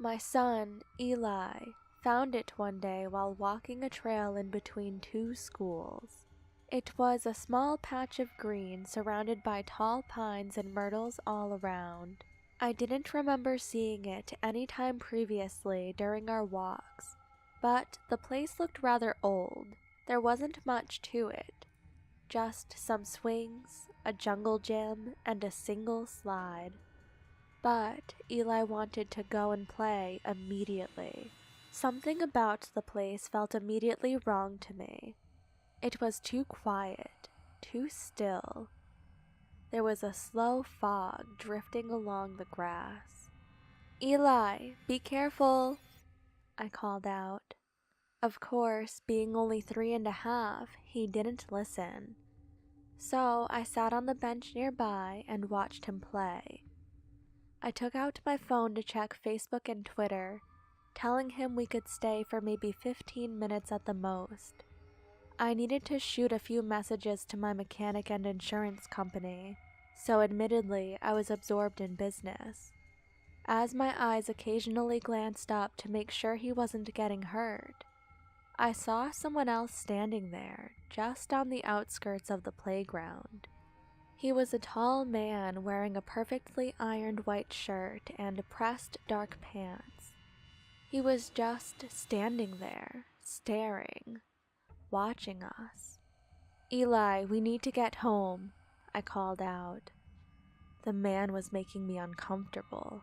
My son, Eli, found it one day while walking a trail in between two schools. It was a small patch of green surrounded by tall pines and myrtles all around. I didn't remember seeing it any time previously during our walks, but the place looked rather old. There wasn't much to it, just some swings, a jungle gym, and a single slide. But Eli wanted to go and play immediately. Something about the place felt immediately wrong to me. It was too quiet, too still. There was a slow fog drifting along the grass. "Eli, be careful," I called out. Of course, being only 3.5, he didn't listen. So I sat on the bench nearby and watched him play. I took out my phone to check Facebook and Twitter, telling him we could stay for maybe 15 minutes at the most. I needed to shoot a few messages to my mechanic and insurance company, so admittedly I was absorbed in business. As my eyes occasionally glanced up to make sure he wasn't getting hurt, I saw someone else standing there, just on the outskirts of the playground. He was a tall man wearing a perfectly ironed white shirt and pressed dark pants. He was just standing there, staring, watching us. "Eli, we need to get home," I called out. The man was making me uncomfortable.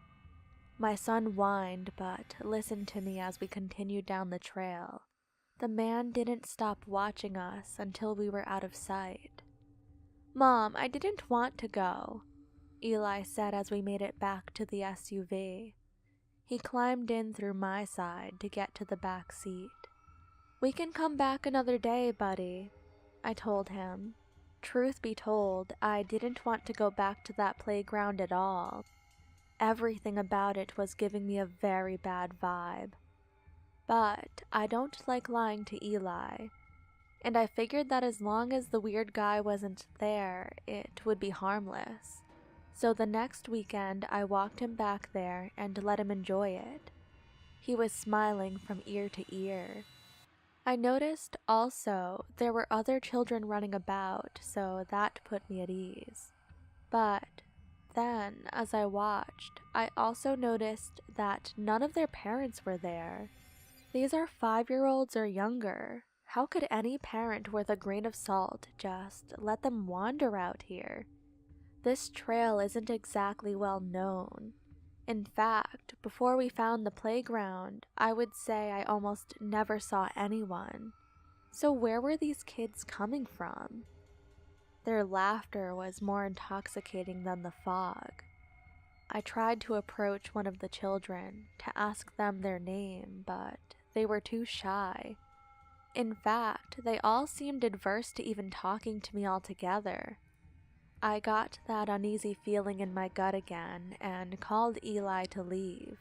My son whined but listened to me as we continued down the trail. The man didn't stop watching us until we were out of sight. "Mom, I didn't want to go," Eli said as we made it back to the SUV. He climbed in through my side to get to the back seat. "We can come back another day, buddy," I told him. Truth be told, I didn't want to go back to that playground at all. Everything about it was giving me a very bad vibe. But I don't like lying to Eli, and I figured that as long as the weird guy wasn't there, it would be harmless. So the next weekend I walked him back there and let him enjoy it. He was smiling from ear to ear. I noticed also there were other children running about, so that put me at ease. But then, as I watched, I also noticed that none of their parents were there. These are 5-year-olds or younger. How could any parent worth a grain of salt just let them wander out here? This trail isn't exactly well known. In fact, before we found the playground, I would say I almost never saw anyone. So where were these kids coming from? Their laughter was more intoxicating than the fog. I tried to approach one of the children to ask them their name, but they were too shy. In fact, they all seemed adverse to even talking to me altogether. I got that uneasy feeling in my gut again and called Eli to leave.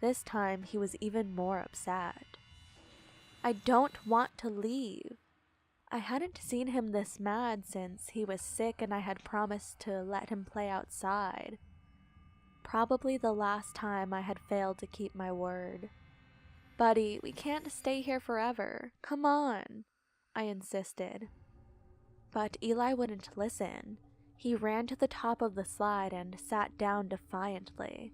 This time he was even more upset. "I don't want to leave." I hadn't seen him this mad since he was sick and I had promised to let him play outside. Probably the last time I had failed to keep my word. "Buddy, we can't stay here forever. Come on," I insisted. But Eli wouldn't listen. He ran to the top of the slide and sat down defiantly.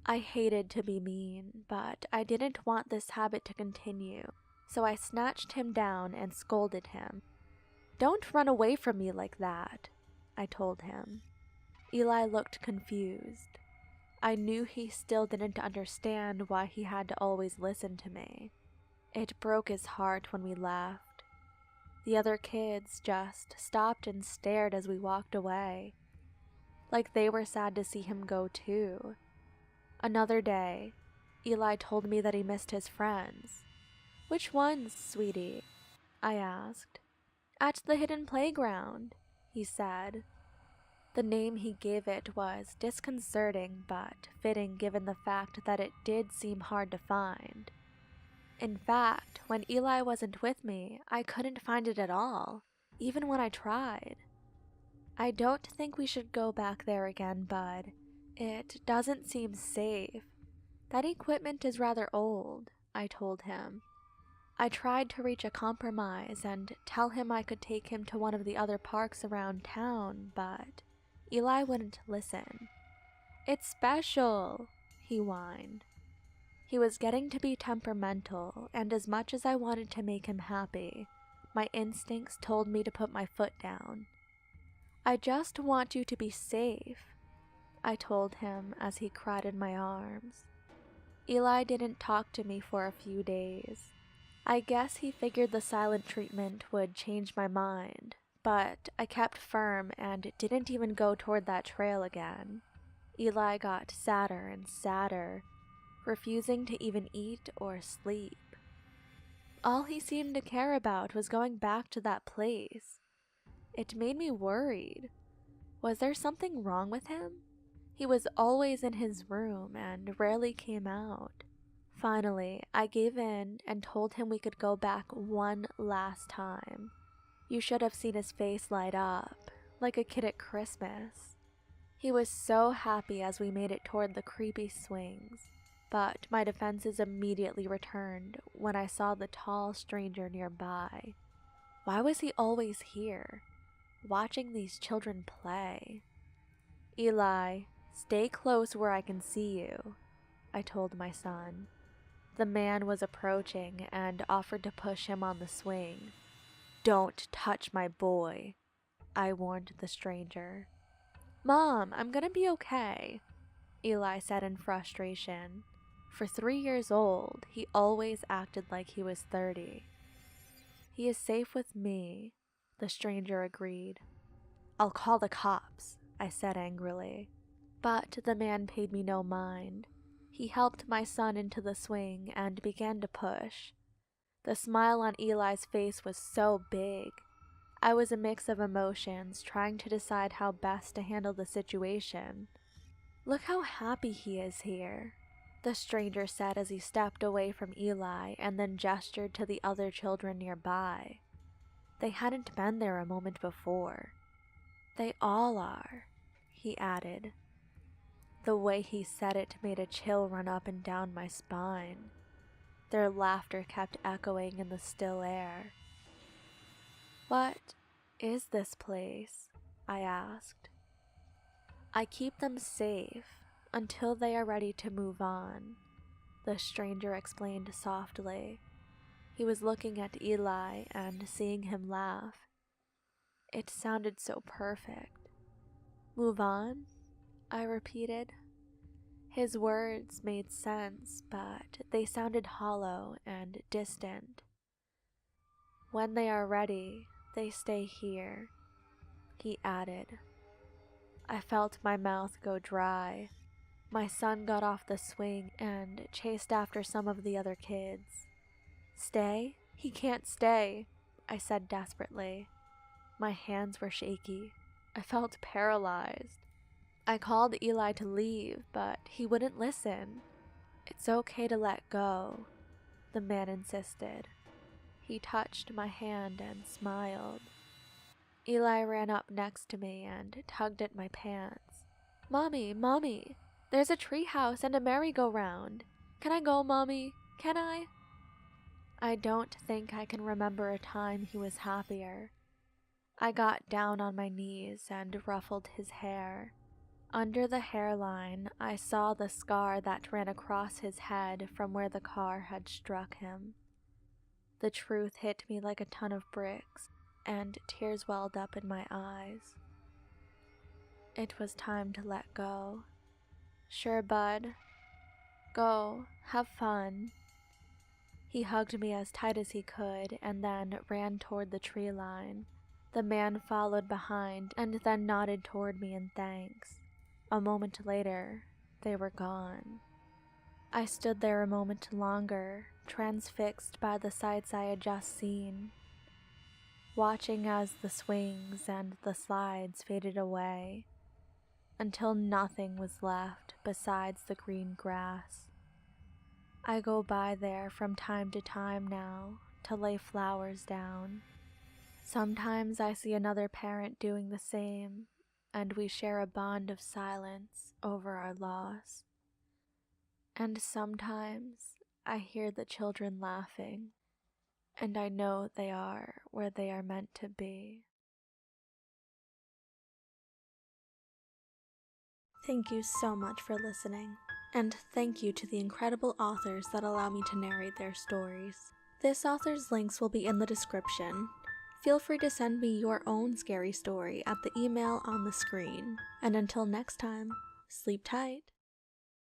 I hated to be mean, but I didn't want this habit to continue, so I snatched him down and scolded him. "Don't run away from me like that," I told him. Eli looked confused. I knew he still didn't understand why he had to always listen to me. It broke his heart when we left. The other kids just stopped and stared as we walked away, like they were sad to see him go too. Another day, Eli told me that he missed his friends. "Which ones, sweetie?" I asked. "At the hidden playground," he said. The name he gave it was disconcerting but fitting given the fact that it did seem hard to find. In fact, when Eli wasn't with me, I couldn't find it at all, even when I tried. "I don't think we should go back there again, Bud. It doesn't seem safe. That equipment is rather old, I told him. I tried to reach a compromise and tell him I could take him to one of the other parks around town, but Eli wouldn't listen. "It's special," he whined. He was getting to be temperamental, and as much as I wanted to make him happy, my instincts told me to put my foot down. "I just want you to be safe," I told him as he cried in my arms. Eli didn't talk to me for a few days. I guess he figured the silent treatment would change my mind, but I kept firm and didn't even go toward that trail again. Eli got sadder and sadder, refusing to even eat or sleep. All he seemed to care about was going back to that place. It made me worried. Was there something wrong with him? He was always in his room and rarely came out. Finally, I gave in and told him we could go back one last time. You should have seen his face light up, like a kid at Christmas. He was so happy as we made it toward the creepy swings, but my defenses immediately returned when I saw the tall stranger nearby. Why was he always here, watching these children play? "Eli, stay close where I can see you," I told my son. The man was approaching and offered to push him on the swing. "Don't touch my boy," I warned the stranger. "Mom, I'm gonna be okay," Eli said in frustration. For 3 years old, he always acted like he was 30. "He is safe with me," the stranger agreed. "I'll call the cops," I said angrily. But the man paid me no mind. He helped my son into the swing and began to push. The smile on Eli's face was so big. I was a mix of emotions, trying to decide how best to handle the situation. "Look how happy he is here," the stranger said as he stepped away from Eli and then gestured to the other children nearby. They hadn't been there a moment before. "They all are," he added. The way he said it made a chill run up and down my spine. Their laughter kept echoing in the still air. "What is this place?" I asked. "I keep them safe until they are ready to move on," the stranger explained softly. He was looking at Eli and seeing him laugh. It sounded so perfect. "Move on?" I repeated. His words made sense, but they sounded hollow and distant. "When they are ready, they stay here," he added. I felt my mouth go dry. My son got off the swing and chased after some of the other kids. "Stay? He can't stay," I said desperately. My hands were shaky. I felt paralyzed. I called Eli to leave, but he wouldn't listen. "It's okay to let go," the man insisted. He touched my hand and smiled. Eli ran up next to me and tugged at my pants. "Mommy, Mommy, there's a treehouse and a merry-go-round. Can I go, Mommy? Can I?" I don't think I can remember a time he was happier. I got down on my knees and ruffled his hair. Under the hairline, I saw the scar that ran across his head from where the car had struck him. The truth hit me like a ton of bricks, and tears welled up in my eyes. It was time to let go. "Sure, bud. Go, have fun." He hugged me as tight as he could and then ran toward the tree line. The man followed behind and then nodded toward me in thanks. A moment later, they were gone. I stood there a moment longer, transfixed by the sights I had just seen, watching as the swings and the slides faded away, until nothing was left besides the green grass. I go by there from time to time now to lay flowers down. Sometimes I see another parent doing the same, and we share a bond of silence over our loss. And sometimes I hear the children laughing, and I know they are where they are meant to be. Thank you so much for listening, and thank you to the incredible authors that allow me to narrate their stories. This author's links will be in the description. Feel free to send me your own scary story at the email on the screen. And until next time, sleep tight.